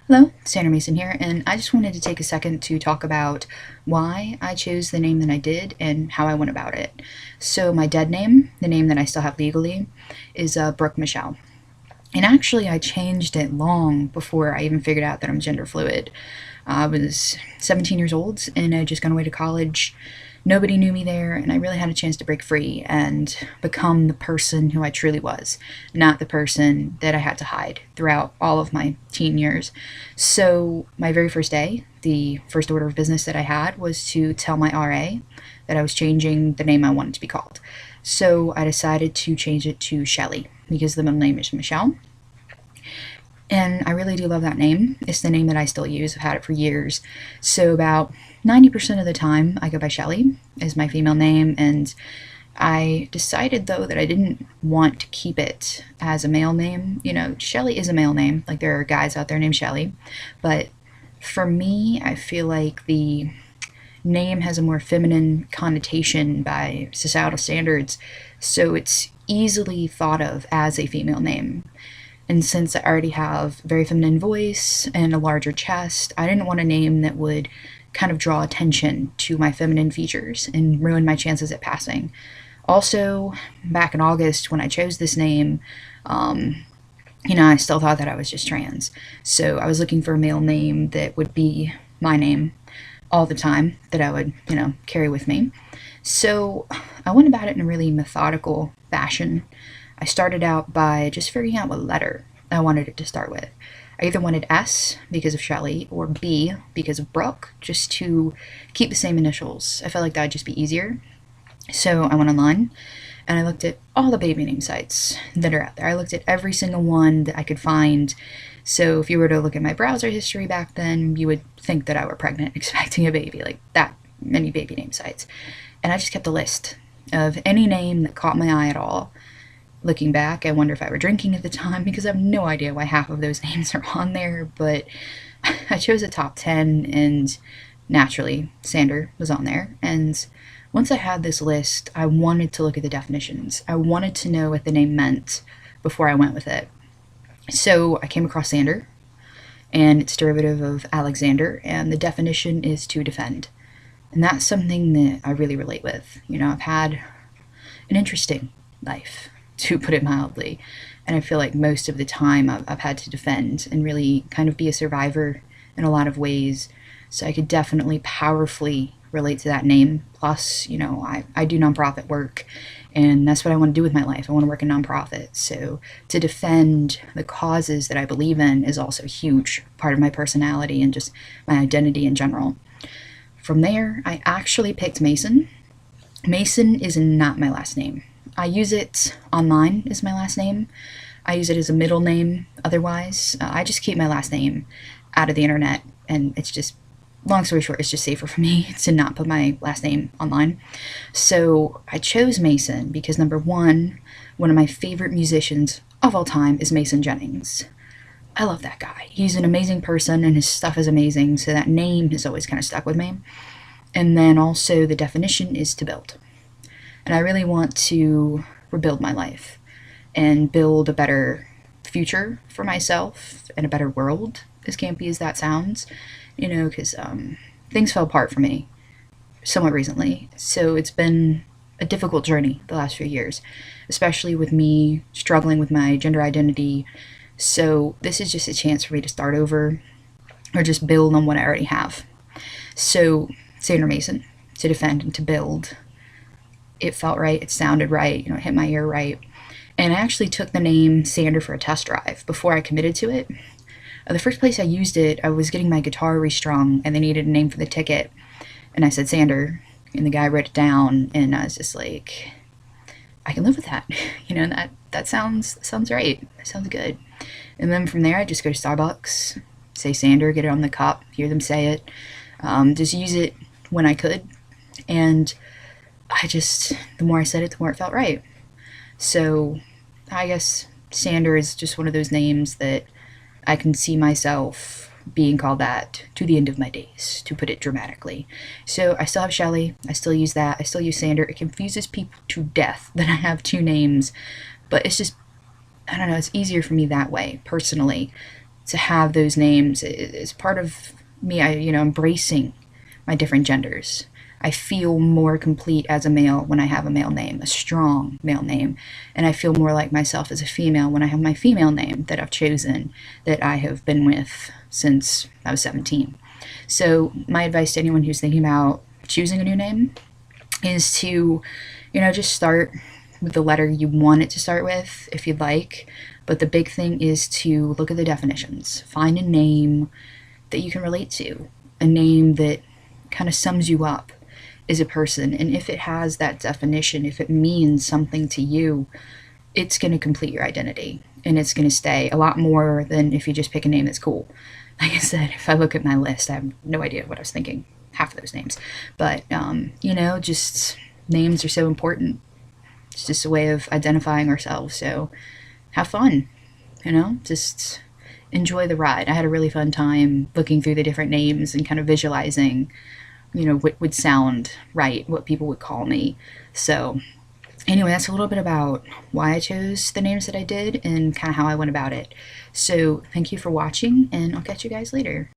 Hello, Sandra Mason here, and I just wanted to take a second to talk about why I chose the name that I did and how I went about it. So my dead name, the name that I still have legally, is Brooke Michelle. And actually, I changed it long before I even figured out that I'm gender fluid. I was 17 years old and I had just gone away to college. Nobody knew me there, and I really had a chance to break free and become the person who I truly was, not the person that I had to hide throughout all of my teen years. So, my very first day, the first order of business that I had was to tell my RA that I was changing the name I wanted to be called. So, I decided to change it to Shelly because the middle name is Michelle. And I really do love that name. It's the name that I still use. I've had it for years. So about 90% of the time, I go by Shelly as my female name. And I decided, though, that I didn't want to keep it as a male name. You know, Shelly is a male name. Like, there are guys out there named Shelly. But for me, I feel like the name has a more feminine connotation by societal standards. So it's easily thought of as a female name. And since I already have a very feminine voice and a larger chest, I didn't want a name that would kind of draw attention to my feminine features and ruin my chances at passing. Also, back in August when I chose this name, I still thought that I was just trans. So I was looking for a male name that would be my name all the time, that I would, carry with me. So I went about it in a really methodical fashion. I started out by just figuring out what letter I wanted it to start with. I either wanted S because of Shelly or B because of Brooke, just to keep the same initials. I felt like that would just be easier. So I went online and I looked at all the baby name sites that are out there. I looked at every single one that I could find. So if you were to look at my browser history back then, you would think that I were pregnant expecting a baby, like that many baby name sites. And I just kept a list of any name that caught my eye at all. Looking back, I wonder if I were drinking at the time because I have no idea why half of those names are on there, but I chose a top 10 and naturally Sander was on there. And once I had this list, I wanted to look at the definitions. I wanted to know what the name meant before I went with it. So I came across Sander, and it's derivative of Alexander, and the definition is to defend. And that's something that I really relate with. I've had an interesting life, to put it mildly. And I feel like most of the time I've had to defend and really kind of be a survivor in a lot of ways. So I could definitely powerfully relate to that name. Plus, I do nonprofit work, and that's what I want to do with my life. I want to work in nonprofits. So to defend the causes that I believe in is also a huge part of my personality and just my identity in general. From there, I actually picked Mason. Mason is not my last name. I use it online as my last name. I use it as a middle name otherwise. I just keep my last name out of the internet, and it's just, long story short, it's just safer for me to not put my last name online. So I chose Mason because, number one of my favorite musicians of all time is Mason Jennings. I love that guy. He's an amazing person and his stuff is amazing, so that name has always kind of stuck with me. And then also the definition is to build. And I really want to rebuild my life and build a better future for myself and a better world, as campy as that sounds, because things fell apart for me somewhat recently. So it's been a difficult journey the last few years, especially with me struggling with my gender identity. So this is just a chance for me to start over or just build on what I already have. So Sandra Mason, to defend and to build. It felt right, it sounded right, it hit my ear right. And I actually took the name Sander for a test drive before I committed to it. The first place I used it, I was getting my guitar restrung and they needed a name for the ticket. And I said Sander, and the guy wrote it down, and I was just like, I can live with that. That sounds right. That sounds good. And then from there, I just go to Starbucks, say Sander, get it on the cup, hear them say it, just use it when I could. And the more I said it, the more it felt right. So I guess Sander is just one of those names that I can see myself being called that to the end of my days, to put it dramatically. So I still have Shelly. I still use that. I still use Sander. It confuses people to death that I have two names, but it's just, I don't know, it's easier for me that way, personally. to have those names is part of me, embracing my different genders. I feel more complete as a male when I have a male name, a strong male name, and I feel more like myself as a female when I have my female name that I've chosen, that I have been with since I was 17. So my advice to anyone who's thinking about choosing a new name is to, just start with the letter you want it to start with if you'd like. But the big thing is to look at the definitions. Find a name that you can relate to, a name that kind of sums you up as a person. And if it has that definition, if it means something to you, it's going to complete your identity, and it's going to stay a lot more than if you just pick a name that's cool. Like I said, if I look at my list, I have no idea what I was thinking, half of those names. But, just names are so important. It's just a way of identifying ourselves. So have fun, just enjoy the ride. I had a really fun time looking through the different names and kind of visualizing, what would sound right, what people would call me. So anyway, that's a little bit about why I chose the names that I did and kind of how I went about it. So thank you for watching, and I'll catch you guys later.